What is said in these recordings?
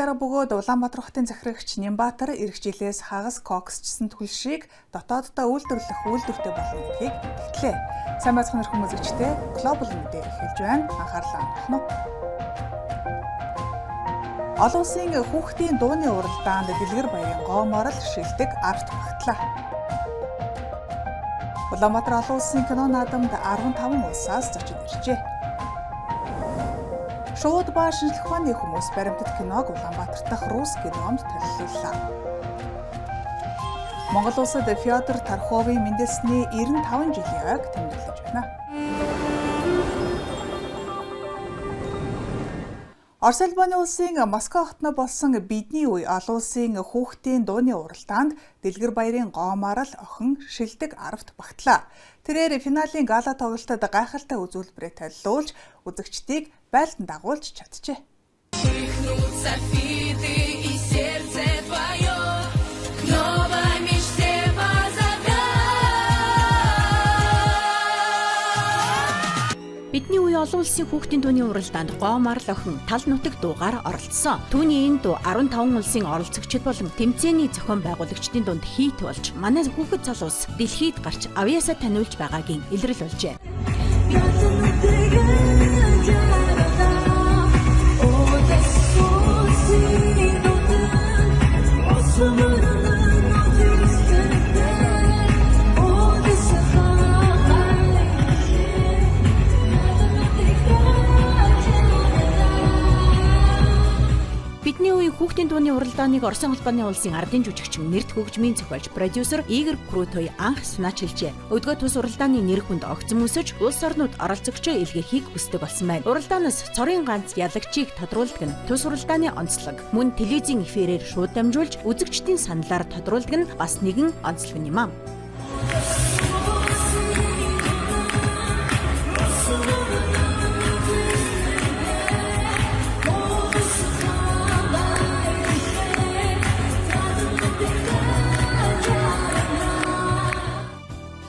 дараа бөгөөд Улаанбаатар хотын захирагч Нямбатар эх жилээс хагас коксчсан түлшийг дотооддоо үйлдвэрлэх үйлдвэртэй болно гэдгийг тэгтлээ. Сайн байцгаана хүмүүс үзэгчдээ Global мэдээ эхэлж байна. Анхаарлаа хандуулна уу. Олон улсын хүүхдийн дууны уралдаанд Дэлгэр баярын гоомоор л шилдэг арт багтлаа. Улаанбаатар олон улсын кино наадамд 15 улсаас зочин иржээ. Шууд ба шинжлэх ухааны хүмүүс баримтат киног Улаанбаатар дахь Рус кинонд төлөвлөлөө. Монгол улсад Фёдор Тарховын мэндэлсний 95 жилийн ойг тэмдэглэж байна. Орос Албаны улсын Москва хотно болсон бидний үе олон улсын хүүхдийн дууны уралдаанд Дэлгэр баярын гоомоор л охин шилдэг арвт багтлаа. Тэрээр финалийн гала тоглолтод гайхалтай үзүүлбэрээ толиулж үзэгчдийг байлдан дагуулж чаджээ. Бидний үе олон улсын хүүхдийн дууны уралдаанд гоомоор л охин тал нутаг дуугаар оролцсон. Түүний энэ дуу 15 улсын оролцогчид болон тэмцээний зохион байгуулагчдын дунд хийт болж манай хүүхэд залуус дэлхийд гарч авьяасаа таниулж байгаагийн илрэл болжээ. Бидний үе хүүхдийн дууны уралдааныг Орос Албаны улсын ардын жүжигчин нэрт хөгжмийн зохиолч продюсер Игорь Крутой анх санаачилжээ. Өдгөө тус уралдааны нэр хүнд огцом өсөж улс орнууд оролцогчоо илгээхийг хүсдэг болсон байна. Уралдаанаас цорын ганц ялагчийг тодруулдаг нь тус уралдааны онцлог. Мөн телевизийн эфирээр шууд дамжуулж үзэгчдийн саналаар тодруулдаг нь бас нэгэн онцлог юм аа.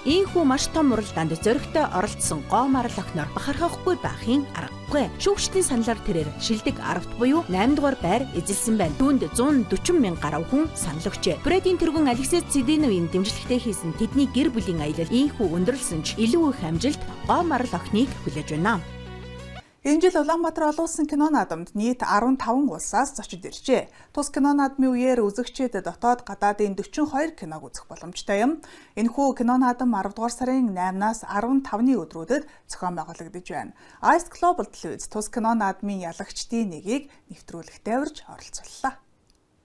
Ийхүү маш том уралдаанд зөрөгтэй оролцсон гоомаар л охиноор бахархахгүй байхын аргагүй. Шүүгчдийн саналаар тэрээр шилдэг арвт буюу 8 дугаар байр эзэлсэн байна. Түүнд 140 мянга гаруй хүн санал өгчээ. Брэдийн тэргүүн Алексей Цэдиновын дэмжлэгтэй хийсэн тэдний гэр бүлийн аялал ийхүү өндөрлсөн ч илүү их амжилт гоомаар л охиныг хүлээж байна. Энэ жил Улаанбаатар олон улсын кино наадамд нийт 15 улсаас зочид иржээ. Тус кино наадмын үеэр үзэгчид дотоод гадаадын 42 киног үзэх боломжтой юм. Энэхүү кино наадам 10 дугаар сарын 8-наас 15-ны өдрүүдэд зохион байгуулагдаж байна. Ice Global телевиз тус кино наадмын ялагчдын нэгийг нэвтрүүлэгтээ урьж оролцууллаа.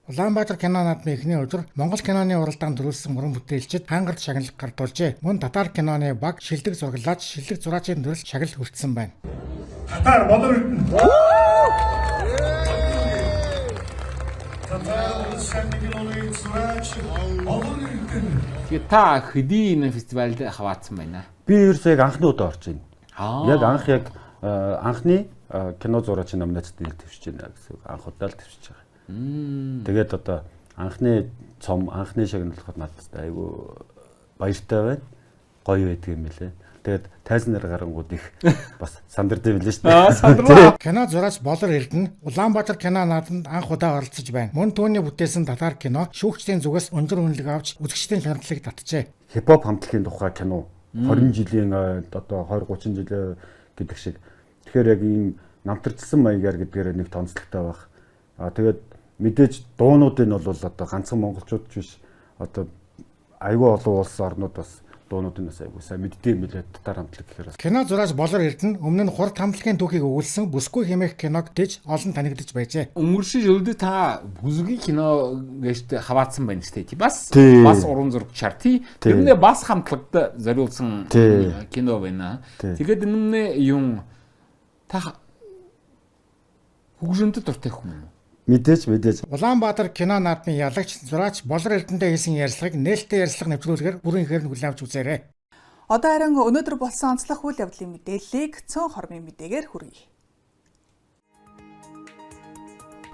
Улаанбаатар кино наадмын эхний өдөр Монгол киноны уралдаанд төрүүлсэн уран бүтээлчид хангарт шагналыг гардуулжээ. Мөн татар киноны баг шилдэг зураглаач шилдэг зураачийн төрөл шагнал хүртсэн байна. Татар болор ирдэн. Татар шагналыг зураач болор ирдэн. Тэгээ та хэдий энэ фестивальд хаваацсан байна? Би ерөөсөө яг анхны удаа орж байна. Яг анхны кино зураачийн номинацид нэвтэрч байна гэсэн анх удаа л төвчж байгаа. Тэгээд одоо анхны шагналахад надад айгүй баяртай байна. Гоё байдаг юм билээ. Тэгээд тайзнаар гарангууд их бас сандардаг юм билээ шүү дээ. Кино зураач болор эрдэнэ Улаанбаатар кино наадамд анх удаа оролцож байна. Мөн түүний бүтээсэн татар кино шүүгчдийн зүгээс өндөр үнэлэг авч үзэгчдийн шаналлыг татжээ. Хипхоп хамтлагийн тухай кино 20 жилийн одоо 20 30 жилийн гэдэг шиг. Тэгэхээр яг ийм намтарчсан маягаар гэдгээр нэг тонцлогтой байх. Тэгээд мэдээж дуунуудын бол одоо ганцхан монголчууд ч биш одоо айгүй олон улс орнууд бас дуунуудын бас айгүй сайн мэддэг юм билээ татар хамтлаг гэхээр. Кино зураач болор эрдэнэ өмнө нь хурд хамтлагийн түүхийг өгүүлсэн бүсгүй хэмээх киног дэж олон танигдаж байжээ. Өнгөрсөн жилдээ та бүсгүй кино гэж хаваацсан байна шүү дээ. Бас уран зураг чар тий. Тэрнээ бас хамтлагад зориулсан кино байна. Тэгээд энэ юм та хөгжмөдөд дуртай хүн юм уу? Мэдээж. Улаанбаатар кино наадмын ялагч зураач болор эрдэнэтэй хийсэн ярилцлагыг нээлттэй ярилцлага нэвтрүүлгээр бүрэн ихээр нь хүлээн авч үзээрэй. Одоо харин өнөөдөр болсон онцлог үйл явдлын мэдээллийг цөөн хормын мэдээгээр хүргэе.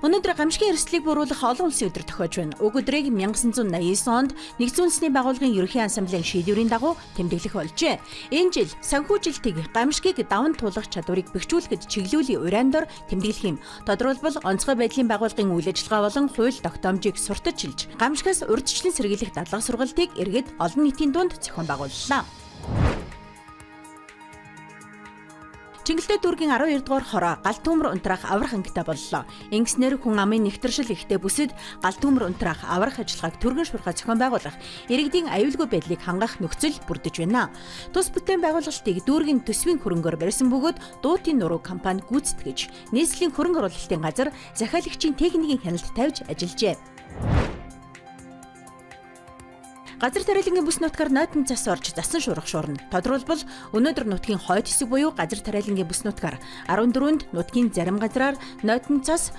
Өнөөдөр гамшигын эрсдлийг буруулах олон улсын өдөр тохиож байна. Уг өдрийг 1989 онд Нэгдсэн үндэсний байгууллагын ерөнхий ассамблеийн шийдвэрийн дагуу тэмдэглэх болжээ. Энэ жил санхүүжилтийг гамшигыг даван туулах чадварыг бэхжүүлэхэд чиглүүлийн урайндор тэмдэглэх юм. Тодорхойлбол онцгой байдлын байгууллагын үйл ажиллагаа болон хууль тогтоомжийг сурталчилж, гамшигаас урьдчилан сэргийлэх дадлага сургалтыг иргэд олон нийтийн дунд зохион байгууллаа. Чингэлтэй дүүргийн 12 дугаар хороо гал төмөр унтраах аврах ангитай боллоо. Ингэснээр хүн амын нэвтршил ихтэй бүсэд гал төмөр унтраах аврах ажиллагааг түргэн шуурхай зохион байгуулах, иргэдийн аюулгүй байдлыг хангах нөхцөл бүрдэж байна. Тус бүтээн байгуулалтыг дүүргийн төсвийн хөрөнгөөр барьсан бөгөөд дуутын нуруу компани гүйцэтгэж, нийслэлийн хөрөнгө оруулалтын газар захиалагчийн техникийн хяналт тавьж ажиллажээ. Газар тариалангийн бүс нутгаар нойтон цас орж засан шуурах шуурна. Тодорхойлбол өнөөдөр нутгийн хойд хэсэг буюу газар тариалангийн бүс нутгаар 14-нд нутгийн зарим газраар нойтон цас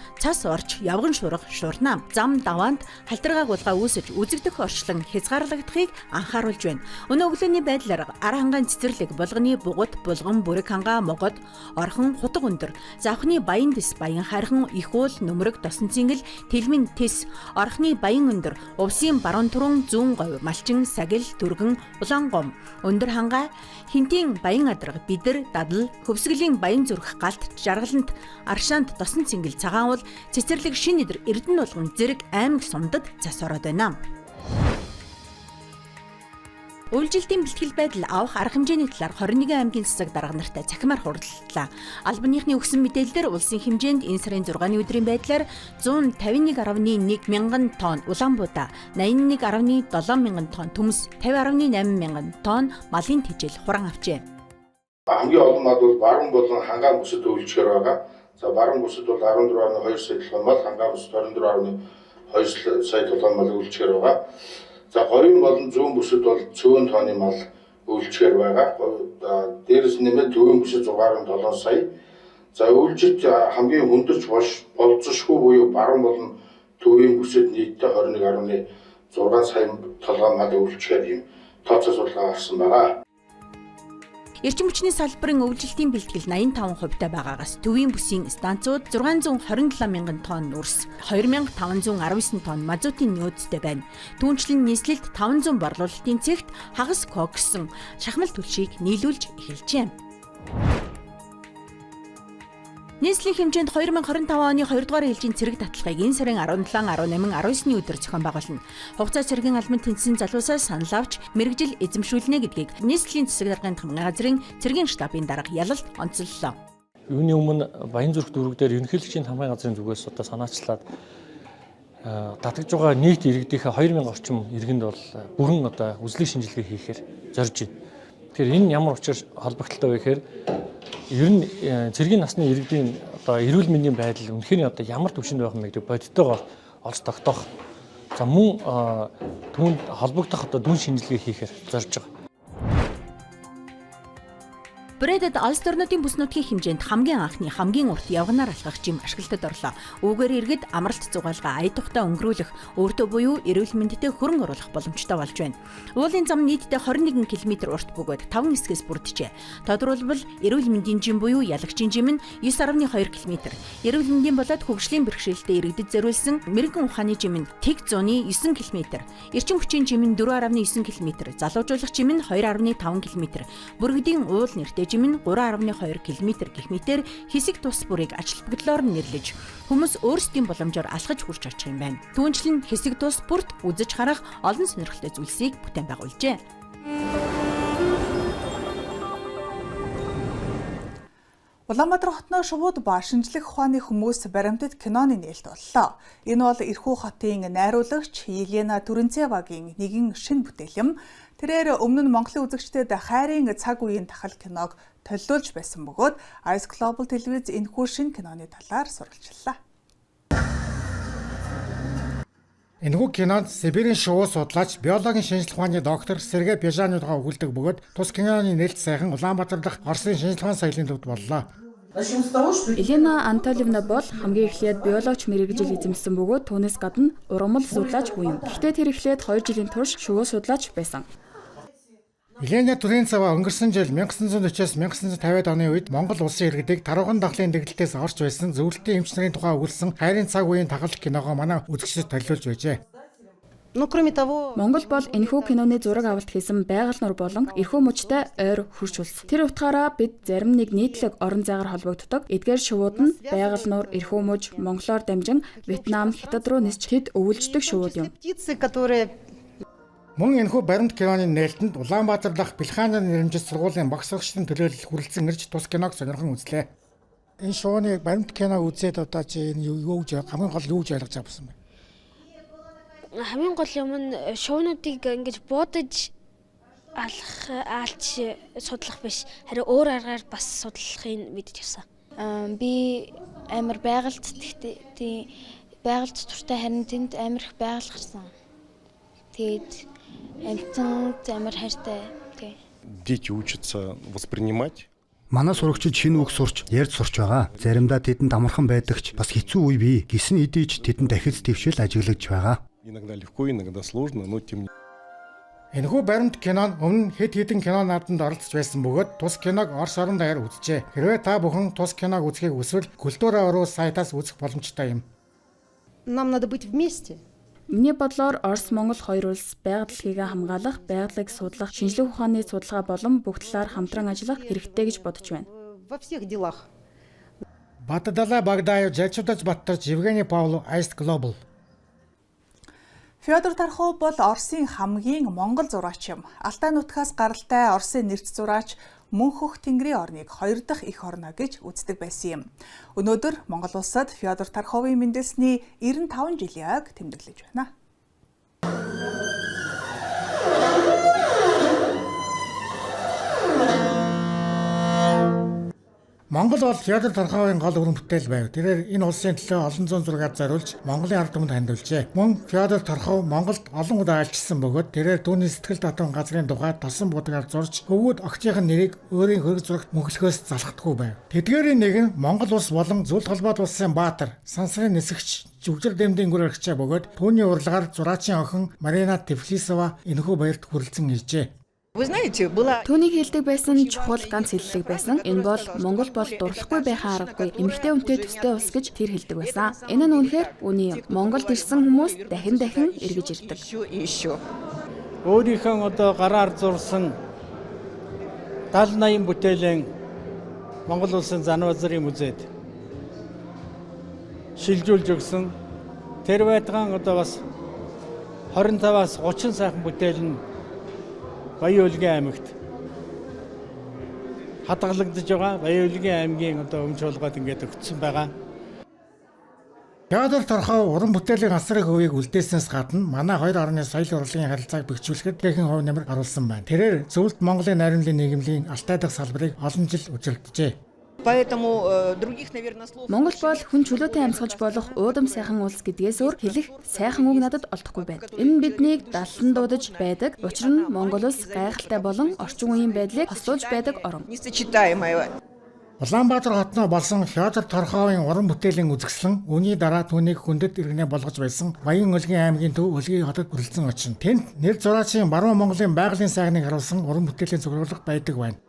орж явган шуурах шуурна. Зам даваанд халтаргааг булгаа үүсэж үзэгдэх орчлон хязгаарлагдахыг анхааруулж байна. Өнөө өглөөний байдлаар ара хангаан цэцэрлэг булганы бугут, булган, бүрэг хангаа, могод, орхон, хутга өндөр, завхны баян дэс, баян хархан, их уул, нүмерэг, тосон цингэл, тэлмэн тэс, орхны баян өндөр, увсын баруун турун, зүүн говь, малчин, сагил, түргэн, улаан гом, өндөр хангаа, хинтийн баян адраг, бидэр, дадал, хөвсгөлийн баян зүрх, галт, жаргалант, аршаант, тосон цингэл, цагаан уул, цэцэрлэг, шин идэр, эрдэнэ болгон, зэрэг, аймаг сумдад цас ороод байна. Үйлжилтийн бэлтгэл байдал авах арга хэмжээний талаар 21 аймгийн засаг дарга нартай цахимаар хуралдлаа. Албаныхны өгсөн мэдээлэлээр улсын хэмжээнд энэ сарын 6-ны өдрийн байдлаар 151.1 мянган тонн улаанбуудаа, 81.7 мянган тонн төмс, 50.8 мянган тонн малын тэжээл хуран авчээ. Хамгийн олон мал бол баруун болон хангаан бүсэд үйлчлэхээр байгаа. За баруун бүсэд бол 14.2 сая толгой мал, хангаан бүсэд 24.2 сая толгой мал үйлчлэхээр байгаа. За говийн болон зүүн бүсэд бол цөөн тонны мал үйлчлэхээр байгаа. Дээрээс нэмээд төвийн бүсэд 6.7 сая. За үйлчлэлт хамгийн хүндэрч болцсошгүй буюу баруун болон төвийн бүсэд нийтдээ 21.6 сая толгой мал үйлчлэхээр ийм тооцоо судалгаа гарсан байгаа. Эрчим хүчний салбарын өвлжилтийн бэлтгэл 85% таа байгаагаас төвийн бүсийн станцууд 627 мянган тонн үрс, 2519 тонн мазутын нөөцтэй байна. Түүнчлэн нийслэлд 500 борлуулалтын цэгт хагас коксон шахмал түлшийг нийлүүлж эхэлжээ. Нийслэлийн хэмжээнд 2025 оны 2 дугаар ээлжийн цэрэг татлагыг энэ сарын 17, 18, 19-ны өдөр зохион байгуулна. Хугацаа цэргийн албан тэнцсэн залуусаас санал авч мэргэжил эзэмшүүлнэ гэдгийг нийслэлийн засаг даргын хамгаалалтын газрын цэргийн штабын дарга ялалт онцоллоо. Үүний өмнө Баянзүрх дүүрэг дээр ерөнхийлөгчийн хамгаалалтын газрын зүгээс одоо санаачлаад татгаж байгаа нийт иргэдийнхээ 2000 орчим иргэнд бол бүрэн одоо үзлэг шинжилгээ хийхээр зорж байна. Тэгэхээр энэ ямар учир холбогдолтой вэ гэхээр ер нь цэргийн насны иргэдийн одоо эрүүл мэндийн байдал үнэхээр одоо ямар төвшөнд байх юм бэ гэдэг бодиттойгоор олж тогтоох. За мөн түүнд холбогдох одоо дүн шинжилгээ хийхээр зорж байгаа. Брэдэд Улс орнуудын бүс нутгийн хэмжээнд хамгийн анхны хамгийн урт явганаар алхах жим ашиглалтад орлоо. Үүгээр иргэд амралт зугаалгаа ая тухтай өнгөрүүлэх, өөртөө буюу эрүүл мэндэд хөрөнгө оруулах боломжтой болж байна. Уулын зам нийтдээ 21 км урт бөгөөд 5 хэсгээс бүрджээ. Тодорхойлбол эрүүл мэндийн жим буюу ялагчийн жим нь 9.2 км, эрүүл мэндийн болоод хөгжлийн бэрхшээлтэй иргэдэд зориулсан мэрэгэн ухааны жим нь тэг зууны 9 км, эрчим хүчийн жим нь 4.9 км, залуужуулах жим нь 2.5 км, бүргэдийн уул нэртэй жим нь 3.2 км гэх мэтээр хэсэг тус бүрийг ачлалбагдлоор нэрлэж хүмүүс өөрсдийн боломжоор алхаж хүрч очих юм байна. Түүнчлэн хэсэг тус бүрт үзэж харах олон сонирхолтой зүйлсийг бүтээн байгуулжээ. Улаанбаатар хотноо шувууд ба шинжлэх ухааны хүмүүс баримтат киноны нээлт боллоо. Энэ бол Ирхүү хотын найруулагч Елена Түрэнцевагийн нэгэн шинэ бүтээл юм. Тэрээр өмнө нь Монголын үзэгчдэд хайрын цаг үеийн тахал киног төлөөлж байсан бөгөөд Ice Global телевиз энэхүү шинэ киноны талаар сурвалжлаа. Энэхүү кинонд Сибирийн шувуу судлаач, биологийн шинжлэх ухааны доктор Сергей Бежанудгаа өгүүлдэг бөгөөд тус киноны нээлт сайхан Улаанбаатар дахь Оросын шинжлэх ухааны соёлын төвд боллоо. Елена Анатольевна бол хамгийн эхлээд биологч мэргэжил эзэмсэн бөгөөд түүнээс гадна ургамал судлаач буюу. Гэхдээ тэр эхлээд 2 жилийн турш шувуу судлаач байсан. Елена Туринцева өнгөрсөн жил 1940-с 1950-ад оны үед Монгол улсын иргэдийг тарууган дахлын дэглэлтээс орж байсан зөвлөлтийн эмч нарын тухай өгүүлсэн хайрын цаг үеийн тахалч киногоо манай үзэгчдэд төлөвлөж байжээ. Монгол бол энэхүү киноны зураг авалт хийсэн байгаль нуур болон эрхүү мужтай ойр хурж улс. Тэр утгаараа бид зарим нэг нийтлэг орон зайгаар холбогддог. Эдгээр шувууд нь байгаль нуур, эрхүү муж, Монголоор дамжин Вьетнам, Хятад руу нисч хэд өвөлждөг шувууд юм. Мөн энэхүү баримт киноны нээлтэнд Улаанбаатар дахь Бэлхааны нэрмжит сургуулийн багш сурагчдын төлөөлөл хүрэлцэн ирж тус киног сонирхон үзлээ. Энэ шууны баримт кино үзээд одоо чи юу гэж хамгийн гол юу гэж ойлгож авсан бэ? Хамгийн гол юм нь шуунуудыг ингэж буудаж алж судлах биш, харин өөр аргаар бас судлахыг мэдэж авсан. Би амар байгальд туртай харин тэнд амар их байгаль гарсан. Тэгээд амтанд амар хайртай. Дети учатся воспринимать. Манай сурагчид шинэ үг сурч, ярьж сурч байгаа. Заримдаа тэдэнд амархан байдагч бас хэцүү үе бий. Гисэн эдийч тэдэнд дахиц твшил ажиглаж байгаа. Иногда легко, иногда сложно, но тем не менее. Энэхүү баримт кинон өмнө хэд хэдэн кино наадамд оролцож байсан бөгөөд тус киног Орос орон даяар үзжээ. Хэрвээ та бүхэн тус киног үзхийг хүсвэл Культура.ру сайтаас үзэх боломжтой юм. Нам надо быть вместе. Миний бодлоор Орос Монгол хоёр улс байгаль дэлхийг хамгаалах, байгалыг судлах, шинжлэх ухааны судалгаа болон бүх талаар хамтран ажиллах хэрэгтэй гэж бодож байна. Во всех делах. Баддала Багдаев, Жачудаж Баттарч, Евгений Павлов, Ice Global. Фёдор Тархов бол Оросын хамгийн монгол зураач юм. Алтай нутгаас гаралтай Оросын нэрч зураач мөн хөх Тэнгэрийн орныг хоёр дахь эх орно гэж үздэг байсан юм. Өнөөдөр Монгол улсад Фёдор Тарховын мэндэлсний 95 жилийн ойг тэмдэглэж байна. Монгол бол Фёдор Тарховын гол уран бүтээл байв. Тэрээр энэ улсын төлөө олон зуун зураг зориулж Монголын ард түмэнд хандивлжээ. Мөн Фёдор Тархов Монголд олон удаа альчсан бөгөөд тэрээр түүний сэтгэл татван газрын тухай тосон будгаар зурж өвгүүд огчийн нэрийг өөрийн хөрөг зурагт мөнхлөхөөс залхдаггүй байв. Тэдгээрийн нэг нь Монгол улс болон Зөвлөлт холбоот улсын баатар, сансрын нисгч Жүгжир дэмдийн гүр архичаа бөгөөд түүний урлагаар зураачийн охин Марина Тифлисова энэхүү баярт хүрэлцэн иржээ. Түүнийг хэлдэг байсан чухал ганц хэллэг байсан. Энэ бол Монгол бол дурлахгүй байхаа аргагүй эмэгтэй хүнтэй төстэй улс гэж тэр хэлдэг байсан. Энэ нь үнэхээр үний юм. Монголд ирсэн хүмүүс дахин эргэж ирдэг. Өөрийнхөө одоо гараар зурсан 70-80 бүтээлийн Монгол улсын Занвазрын музейд шилжүүлж өгсөн. Тэр байтугай одоо бас 25-аас 30 сайхан бүтээл нь Баян-Улгийн аймагт хадгалагдж байгаа. Баян-Улгийн аймгийн одоо өмч болгоод ингээд өгсөн байгаа. Фёдор Тархов уран бүтээлийн асрыг хөвийг үлдээснээс гадна манай хоёр орны соёл урлагийн харилцааг бэхжүүлэхэд ихэнх хувь нэмэр оруулсан байна. Тэрээр Зөвлөлт Монголын найрамлын нийгмийн алтай дахь салбарыг олон жил үжилджээ. Монгол бол хүн чөлөөтэй амьсгаж болох уудам сайхан улс гэдгээс өөр хэлэх сайхан үг надад олдохгүй байна. Энэ нь биднийг даллан дуудаж байдаг. Учир нь Монгол улс гайхалтай болон орчин үеийн байдлыг хослуулж байдаг орн. Улаанбаатар хотноо болсон Фёдор Тарховын уран бүтээлийн үзэсгэлэн үүний дараа түүнийг хүндэт иргэнэ болгож байсан Баян-Улгийн аймгийн төв Өлгийн хотод хүрэлцэн очино. Тэнд нэр зураачийн Баруун Монголын байгалийн сайхныг харуулсан уран бүтээлийн цуглуулга байдаг байна.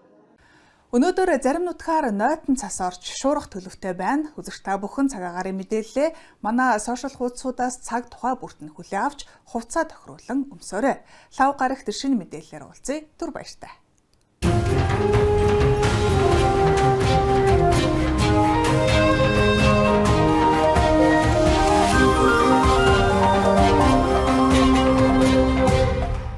Өнөөдөр зарим нутгаар нойтон цас орж шуурах төлөвтэй байна. Үзэгч та бүхэн цагаагаар мэдээллээ манай сошиал хуудасуудаас цаг тухай бүрт нь хүлээн авч хувцас тохируулан өмсөөрэй. Лав гарагт шинэ мэдээллээр уулзъя. Түр баяртай.